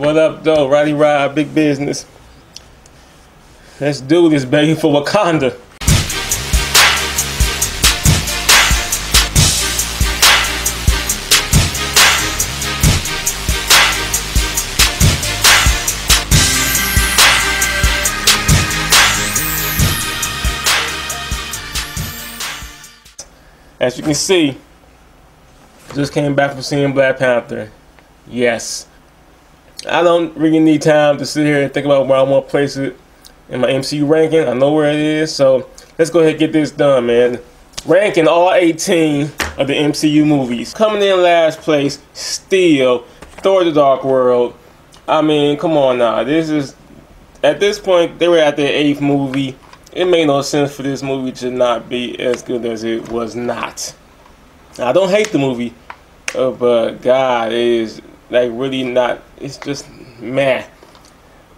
What up, though? Roddy Rod, big business. Let's do this, baby, for Wakanda. As you can see, just came back from seeing Black Panther. Yes. I don't really need time to sit here and think about where I want to place it in my MCU ranking. I know where it is, so let's go ahead and get this done, man. Ranking all 18 of the MCU movies. Coming in last place, still, Thor the Dark World. I mean, come on now. This is, at this point, they were at their 8th movie. It made no sense for this movie to not be as good as it was not. I don't hate the movie, but God, it is like really not. It's just meh.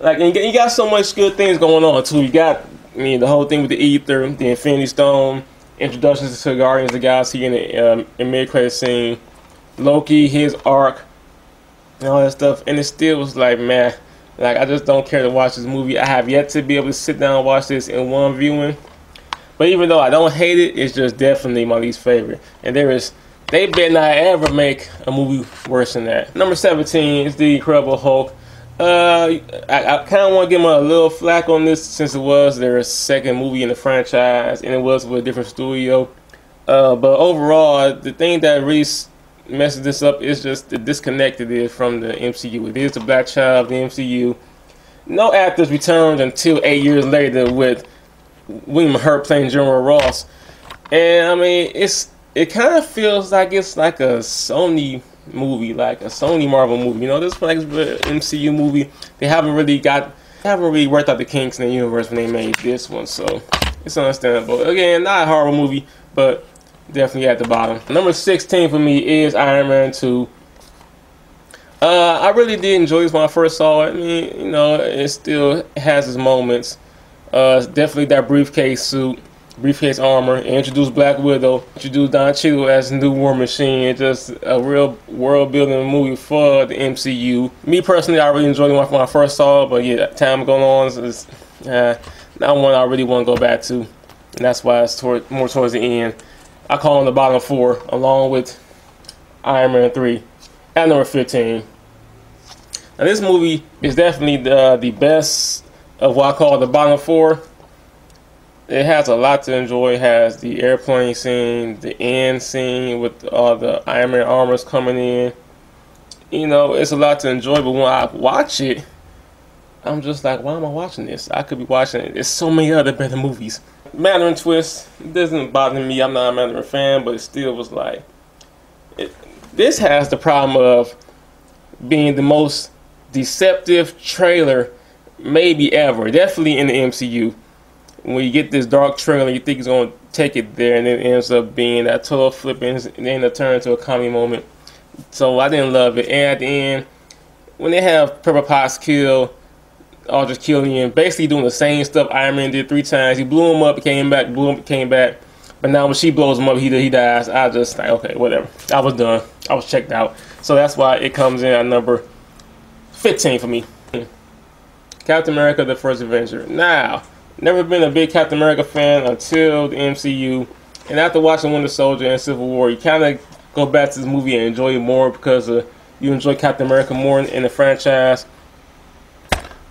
Like, and you got so much good things going on too. You got, I mean, the whole thing with the Ether, the Infinity Stone, introductions to Guardians of the Galaxy in the mid-credit scene, Loki, his arc, and all that stuff, and it still was like meh. Like, I just don't care to watch this movie. I have yet to be able to sit down and watch this in one viewing. But even though I don't hate it, it's just definitely my least favorite. And they better not ever make a movie worse than that. Number 17 is The Incredible Hulk. I kind of want to give them a little flack on this since it was their second movie in the franchise and it was with a different studio. But overall, the thing that really messes this up is just the disconnect it is from the MCU. It is the black child of the MCU. No actors returned until 8 years later with William Hurt playing General Ross. And I mean, it kind of feels like it's like a Sony movie, like a Sony Marvel movie. You know, this is like an MCU movie. They haven't really worked out the kinks in the universe when they made this one, so it's understandable. Again, not a horrible movie, but definitely at the bottom. Number 16 for me is Iron Man 2. I really did enjoy this when I first saw it. I mean, you know, it still has its moments. Definitely that briefcase armor. It introduced Black Widow. Introduced Don Cheadle as the new War Machine. It's just a real world-building movie for the MCU. Me personally, I really enjoyed it when I first saw it, but yeah, time going on, so it's not one I really want to go back to, and that's why it's more towards the end. I call them the bottom 4, along with Iron Man 3 at number 15. Now this movie is definitely the best of what I call the bottom 4. It has a lot to enjoy. It has the airplane scene, the end scene with all the Iron Man armors coming in. You know, it's a lot to enjoy, but when I watch it, I'm just like, why am I watching this? I could be watching it. There's so many other better movies. Mandarin twist, it doesn't bother me. I'm not a Mandarin fan, but it still was like, this has the problem of being the most deceptive trailer maybe ever, definitely in the MCU. When you get this dark trailer, you think it's going to take it there, and it ends up being that total flip, and then it turns into a comedy moment. So I didn't love it. And at the end, when they have Pepper Potts kill Aldrich Killian, basically doing the same stuff Iron Man did 3 times. He blew him up, came back, blew him, came back. But now when she blows him up, he dies. I just like, okay, whatever. I was done. I was checked out. So that's why it comes in at number 15 for me. Captain America: The First Avenger. Now, never been a big Captain America fan until the MCU. And after watching Winter Soldier and Civil War, you kind of go back to this movie and enjoy it more because you enjoy Captain America more in the franchise.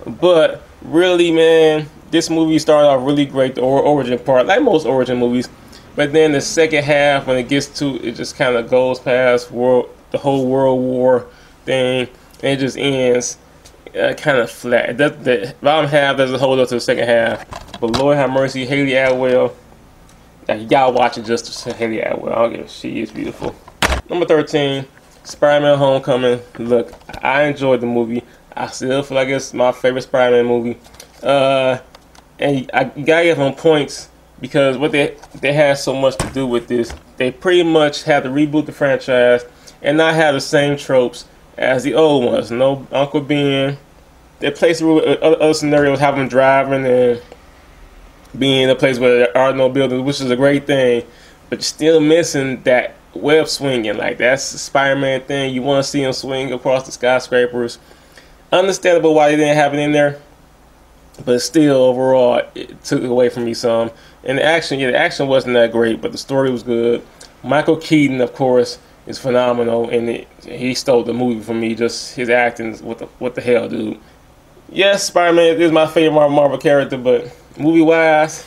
But really, man, this movie started off really great, the origin part, like most origin movies. But then the second half, when it gets to, it just kind of goes past the whole World War thing, and it just ends kind of flat. The bottom half doesn't hold up to the second half. But Lord have mercy, Haley Atwell. Like, you gotta watch it just to see Haley Atwell. I don't give a, she is beautiful. Number 13, SpiderMan Homecoming. Look, I enjoyed the movie. I still feel like it's my favorite Spider-Man movie. And I gotta give them points because what they had so much to do with this. They pretty much had to reboot the franchise and not have the same tropes as the old ones. No Uncle Ben. They placed other scenarios, have them driving and being in a place where there are no buildings, which is a great thing. But you're still missing that web swinging. Like, that's the Spider-Man thing. You want to see him swing across the skyscrapers. Understandable why they didn't have it in there, but still, overall, it took away from me some. And the action, yeah, the action wasn't that great, but the story was good. Michael Keaton, of course, is phenomenal, and he stole the movie from me. Just his acting, what the hell, dude. Yes, Spider-Man is my favorite Marvel character, but movie-wise,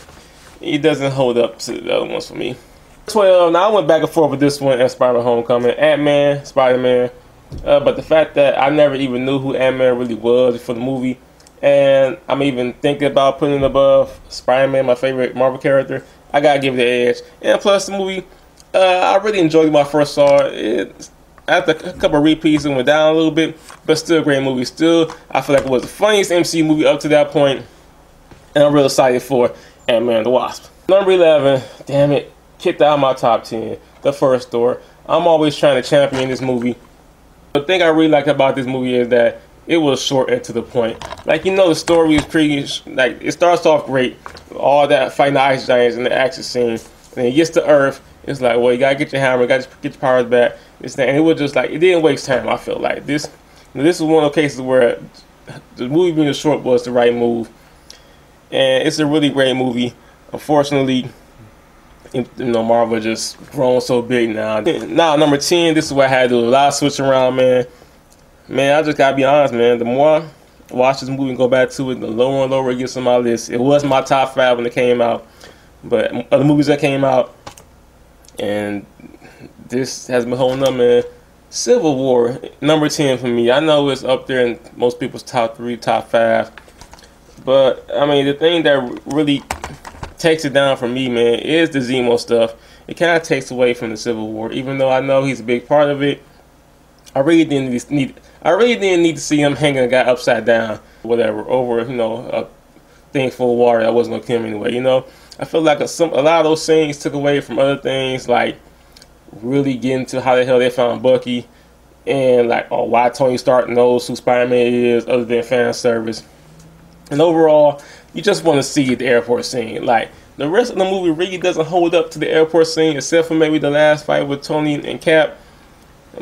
he doesn't hold up to the other ones for me. 12. Now I went back and forth with this one and SpiderMan Homecoming, AntMan, Spider-Man. But the fact that I never even knew who AntMan really was for the movie, and I'm even thinking about putting it above Spider-Man, my favorite Marvel character, I gotta give it the edge. And plus, the movie, I really enjoyed it when I first saw it. After a couple of repeats, it went down a little bit, but still a great movie. Still, I feel like it was the funniest MCU movie up to that point, and I'm real excited for Ant-Man the Wasp. Number 11, damn it, kicked out of my top 10, the first Thor. I'm always trying to champion this movie. The thing I really like about this movie is that it was short and to the point. Like, you know, the story is pretty, like, it starts off great, all that fighting the ice giants and the action scene, and it gets to Earth. It's like, well, you gotta get your hammer, you gotta get your powers back. And it was just like, it didn't waste time. I feel like this is one of the cases where the movie being short was the right move, and it's a really great movie. Unfortunately, you know, Marvel just grown so big now. Now, number 10, this is what I had to do. A lot of switching around, man. Man, I just gotta be honest, man. The more I watch this movie and go back to it, the lower and lower it gets on my list. It was my top 5 when it came out, but other movies that came out, and this has been holding up, man. Civil War, number 10 for me. I know it's up there in most people's top 3, top 5. But, I mean, the thing that really takes it down for me, man, is the Zemo stuff. It kind of takes away from the Civil War. Even though I know he's a big part of it, I really didn't need to see him hanging a guy upside down, whatever, over, you know, a thing full of water that wasn't going to kill him anyway, you know? I feel like a lot of those scenes took away from other things, like really getting to how the hell they found Bucky, and like, oh, why Tony Stark knows who Spider-Man is other than fan service. And overall, you just want to see the airport scene. Like, the rest of the movie really doesn't hold up to the airport scene, except for maybe the last fight with Tony and Cap.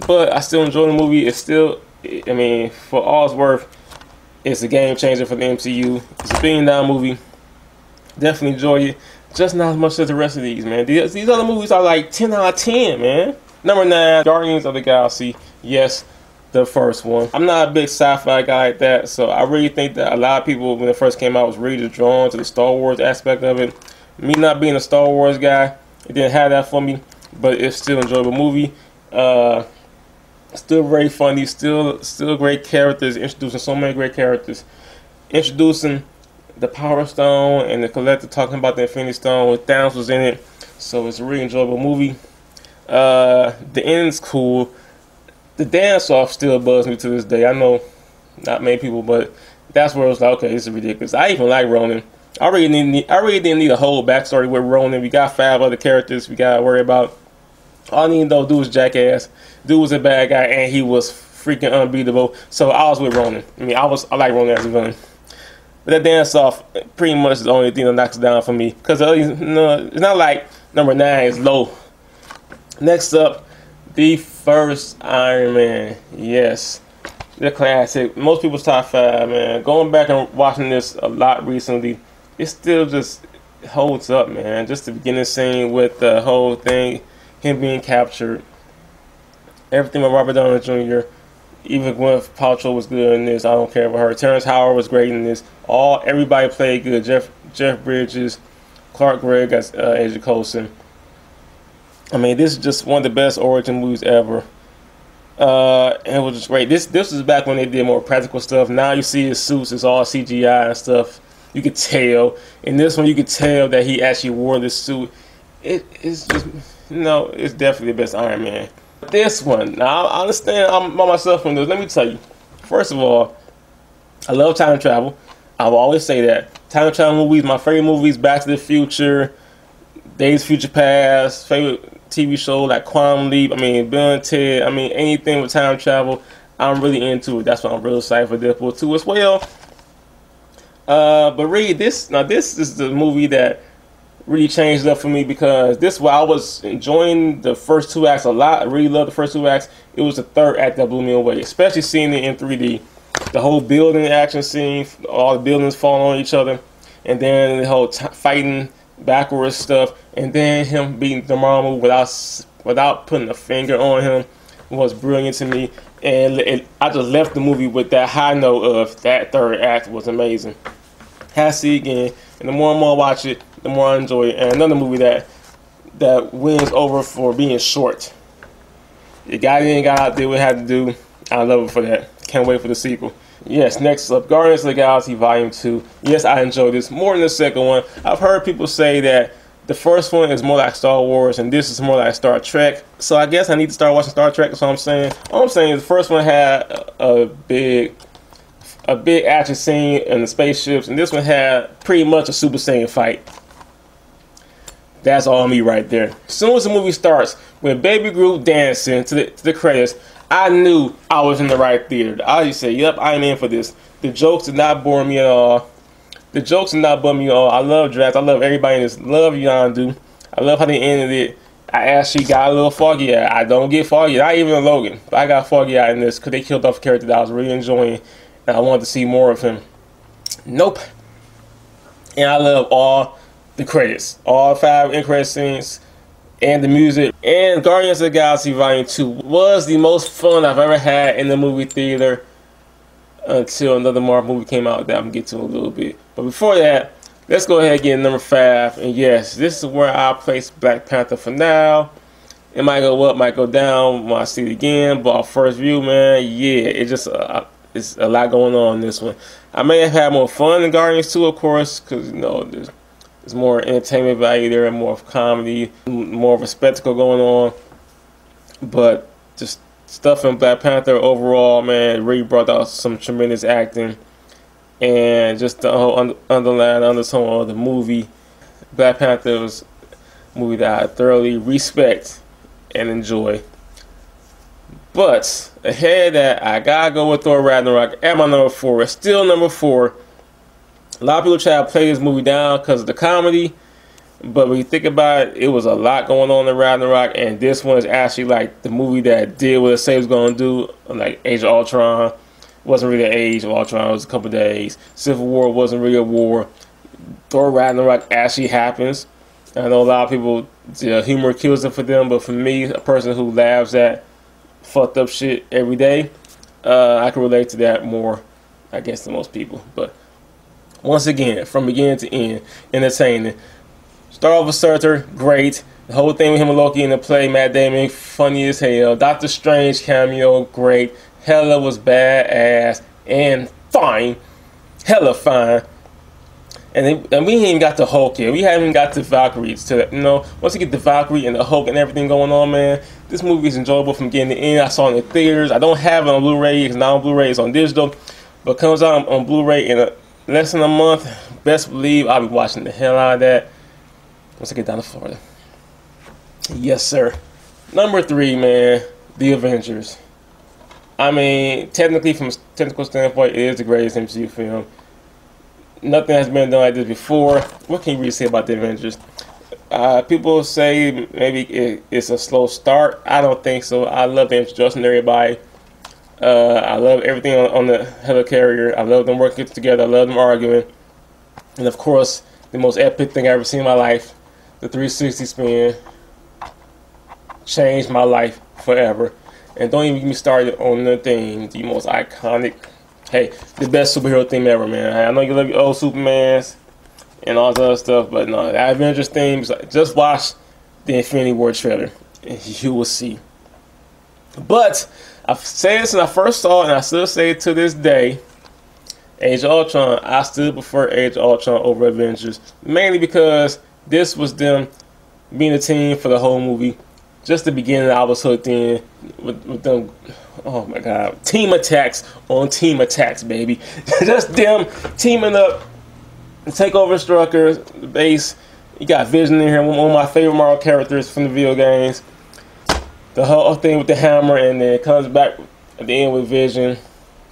But I still enjoy the movie. It's still, I mean, for all it's worth, it's a game changer for the MCU. It's a $1 billion movie. Definitely enjoy it. Just not as much as the rest of these, man. These other movies are like 10 out of 10, man. Number 9, Guardians of the Galaxy. Yes, the first one. I'm not a big sci-fi guy like that, so I really think that a lot of people, when it first came out, was really just drawn to the Star Wars aspect of it. Me not being a Star Wars guy, it didn't have that for me, but it's still an enjoyable movie. Still very funny, still great characters, introducing so many great characters. Introducing the Power Stone and the Collector, talking about the Infinity Stone with Thanos was in it, so it's a really enjoyable movie. The end's cool. The dance off still bugs me to this day. I know not many people, but that's where it was like, okay, this is ridiculous. I even like Ronan. I really didn't need a whole backstory with Ronan. We got 5 other characters we gotta worry about. All I need to do was jackass. Dude was a bad guy, and he was freaking unbeatable. So I was with Ronan. I mean, I like Ronan as a villain. But that dance off pretty much is the only thing that knocks it down for me. Because it's not like number 9 is low. Next up, the first Iron Man. Yes, the classic. Most people's top 5, man. Going back and watching this a lot recently, it still just holds up, man. Just the beginning scene with the whole thing, him being captured. Everything with Robert Downey Jr. Even Gwyneth Paltrow was good in this. I don't care about her. Terrence Howard was great in this. Everybody played good. Jeff Bridges, Clark Gregg as Agent Coulson. I mean, this is just one of the best origin movies ever. And it was just great. This was back when they did more practical stuff. Now you see his suits, it's all CGI and stuff. You could tell. In this one, you could tell that he actually wore this suit. It's just, you know, it's definitely the best Iron Man. This one, now I understand I'm by myself from this. Let me tell you. First of all, I love time travel. I will always say that. Time travel movies, my favorite movies, Back to the Future, Days of Future Past, favorite TV show like Quantum Leap, I mean, Bill and Ted, I mean, anything with time travel, I'm really into it. That's why I'm really excited for Deadpool 2 as well. But really, this is the movie that really changed up for me, because this, while I was enjoying the first 2 acts a lot, I really loved the first 2 acts, it was the third act that blew me away, especially seeing it in 3D. the whole building action scene, all the buildings falling on each other, and then the whole fighting backwards stuff, and then him beating Dormammu without putting a finger on him was brilliant to me. And I just left the movie with that high note of that third act was amazing. Have to see it again, and the more and more I watch it, the more I enjoy it. And another movie that wins over for being short. It got in, got out, did what it had to do. I love it for that. Can't wait for the sequel. Yes, next up, Guardians of the Galaxy Volume 2. Yes, I enjoyed this more than the second one. I've heard people say that the first one is more like Star Wars and this is more like Star Trek. So I guess I need to start watching Star Trek, that's what I'm saying. All I'm saying is the first one had a big action scene in the spaceships, and this one had pretty much a Super Saiyan fight. That's all me right there. As soon as the movie starts, when Baby Groot dancing to the credits, I knew I was in the right theater. I just said, yep, I'm in for this. The jokes did not bore me at all. The jokes did not bore me at all. I love Drax. I love everybody in this. Love Yondu. I love how they ended it. I actually got a little foggy eyed. I don't get foggy, not even Logan. But I got foggy eyed in this because they killed off a character that I was really enjoying, and I wanted to see more of him. Nope. And I love all the credits. All 5 end credit scenes. And the music. And Guardians of the Galaxy Volume 2 was the most fun I've ever had in the movie theater until another Marvel movie came out that I'm going to get to in a little bit. But before that, let's go ahead and get number 5. And yes, this is where I place Black Panther for now. It might go up, might go down when I see it again. But our first view, man, yeah, it's a lot going on in this one. I may have had more fun in Guardians 2, of course, because, you know, there's more entertainment value there, more of comedy, more of a spectacle going on. But just stuff in Black Panther overall, man, really brought out some tremendous acting. And just the whole underlying undertone of the movie. Black Panther was a movie that I thoroughly respect and enjoy. But ahead of that, I gotta go with Thor Ragnarok at my number 4. It's still number 4. A lot of people try to play this movie down because of the comedy, but when you think about it, it was a lot going on in Ragnarok, and this one is actually like the movie that did what it said it was going to do. Like Age of Ultron wasn't really an Age of Ultron, it was a couple days. Civil War wasn't really a war. Thor Ragnarok actually happens. I know a lot of people, humor kills it for them, but for me, a person who laughs at fucked up shit every day, I can relate to that more, I guess, than most people. But once again, from beginning to end, entertaining. Start off with Surtur, great. The whole thing with him and Loki in the play, Matt Damon, funny as hell. Doctor Strange cameo, great. Hela was badass and fine. Hella fine. And we ain't even got the Hulk yet. We haven't even got the Valkyries. Once you get the Valkyrie and the Hulk and everything going on, man, this movie is enjoyable from beginning to end. I saw it in the theaters. I don't have it on Blu-ray. It's not on Blu-ray. It's on digital. But it comes out on Blu-ray in less than a month. Best believe I'll be watching the hell out of that once I get down to Florida. Yes, sir. Number 3, man, The Avengers. I mean, technically, from a technical standpoint, it is the greatest MCU film. Nothing has been done like this before. What can you really say about The Avengers? People say maybe it's a slow start. I don't think so. I love the introduction to everybody. I love everything on the helicarrier. I love them working together. I love them arguing. And of course, the most epic thing I've ever seen in my life, the 360 spin, changed my life forever. And don't even get me started on the thing, the most iconic, hey, the best superhero theme ever, man. I know you love your old Supermans and all that other stuff, but no, the Avengers themes, just watch the Infinity War trailer and you will see. But I've said this when I first saw it, and I still say it to this day. Age of Ultron, I still prefer Age of Ultron over Avengers. Mainly because this was them being a team for the whole movie. Just the beginning, I was hooked in with them. Oh my god. Team attacks on team attacks, baby. Just them teaming up to take over Strucker, the base. You got Vision in here, one of my favorite Marvel characters from the video games. The whole thing with the hammer, and then it comes back at the end with Vision.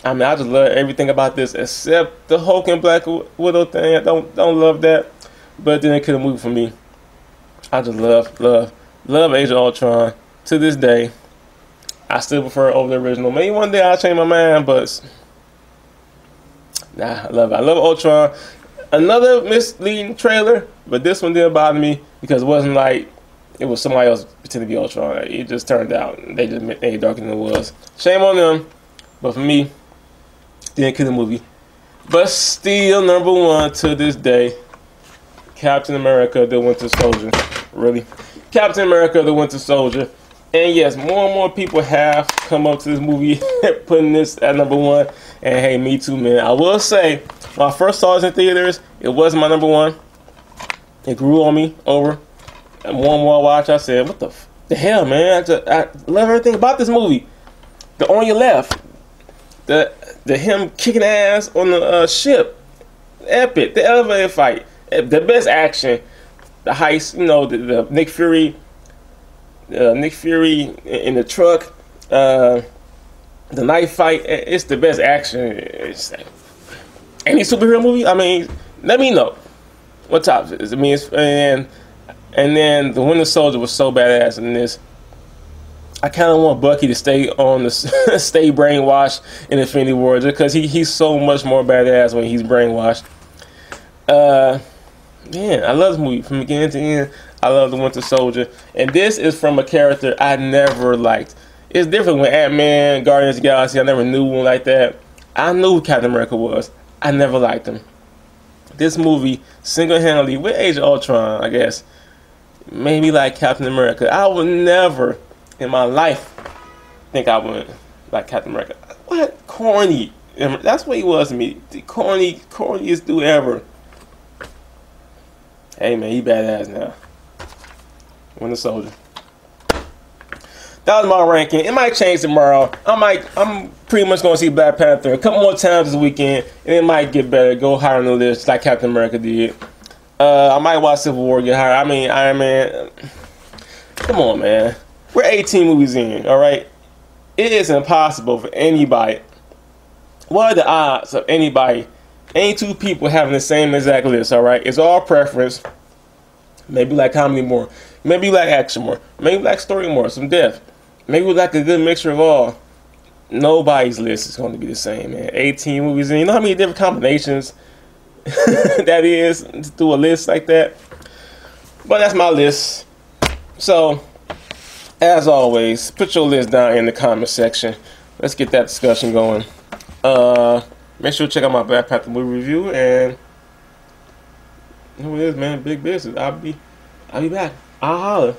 I mean, I just love everything about this except the Hulk and Black Widow thing. I don't love that, but then it could have moved for me. I just love Age of Ultron to this day. I still prefer it over the original. Maybe one day I'll change my mind, but Nah, I love it. I love Ultron. Another misleading trailer, but this one didn't bother me because it wasn't like it was somebody else pretending to be Ultron. It just turned out they just made it darker than it was. Shame on them, but for me, didn't kill the movie. But still, number one to this day, Captain America: The Winter Soldier. Really, Captain America: The Winter Soldier. And yes, more and more people have come up to this movie, putting this at number one. And hey, me too, man. I will say, when I first saw this in theaters, it wasn't my number one. It grew on me over. And more and more I watch, I said, what the hell, man? I love everything about this movie. The on your left, the him kicking ass on the ship, epic. The elevator fight, the best action, the heist. You know, the Nick Fury in the truck, the knife fight. It's the best action. It's any superhero movie. I mean, let me know what top it is. I mean, and then the Winter Soldier was so badass in this. I kind of want Bucky to stay on the stay brainwashed in Infinity War because he's so much more badass when he's brainwashed. Man, I love this movie from beginning to end. I love the Winter Soldier, and this is from a character I never liked. It's different when AntMan, Guardians of the Galaxy. I never knew one like that. I knew who Captain America was. I never liked him. This movie single-handedly, with Age of Ultron, I guess, made me like Captain America. I would never in my life think I would like Captain America. What? Corny. That's what he was to me. The corniest dude ever. Hey man, he badass now. Winter Soldier. That was my ranking. It might change tomorrow. I'm pretty much gonna see Black Panther a couple more times this weekend, and it might get better. Go higher on the list like Captain America did. I might watch Civil War get higher. I mean, Iron Man. Come on, man. We're 18 movies in, all right? It is impossible for anybody. What are the odds of anybody, any two people having the same exact list, all right? It's all preference. Maybe you like comedy more. Maybe you like action more. Maybe you like story more, some depth. Maybe you like a good mixture of all. Nobody's list is going to be the same, man. 18 movies in. You know how many different combinations that is to do a list like that? But that's my list. So, as always, put your list down in the comment section. Let's get that discussion going. Make sure to check out my Black Panther movie review, and who it is, man, big business. I'll be back. I'll holler.